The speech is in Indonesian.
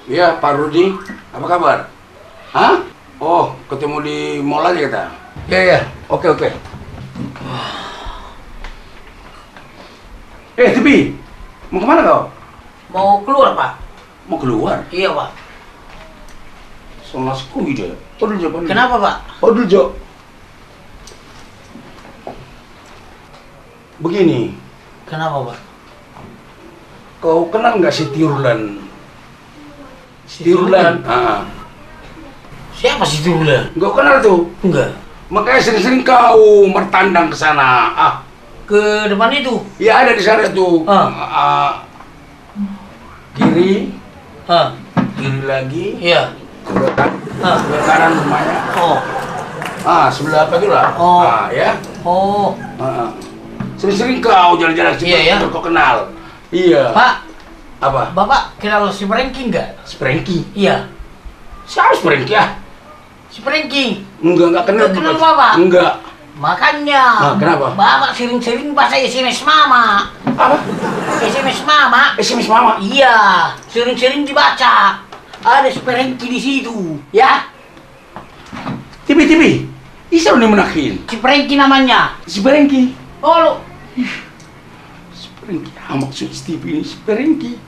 Iya, Pak Rudi. Apa kabar? Hah? Oh, ketemu di mall aja kita. Iya, iya. Oke, oke. Tibi. Mau kemana kau? Mau keluar, Pak. Mau keluar? Iya, Pak. Sama sekui deh. Odul Jo. Kenapa, Pak? Odul Jo. Begini, Kenapa, Pak? kau kenal nggak si Tirulan? Tirulan? Siapa sih Tirulan? Nggak kenal tuh. Enggak. Makanya sering-sering kau bertandang ke sana. Ke depan itu? Ya ada di sana tuh. Kiri, kiri lagi, Iya. sebelah kanan rumahnya. Oh. Sebelah apa itu lah? Oh. Ya. Oh. Sering-sering kau jalan-jalan sih, Iya, ya? kau kenal. Iya. Pak, Apa? Bapak kenal si Franky enggak? Sprengki. Iya. Siapa Sprengki ya? Si Franky. Enggak kenal. Nggak kenal Bapak? Enggak. Makanya. Kenapa? Bapak sering-sering baca SMS Mama. Apa? SMS Mama. SMS Mama? Iya, sering-sering dibaca. Ada si Franky di situ, ya? Tibi. Isa udah menakin. Si Franky namanya. Si Sprengki. Oh, lo. Sprengki. Maksud Stevie ini Sprengki.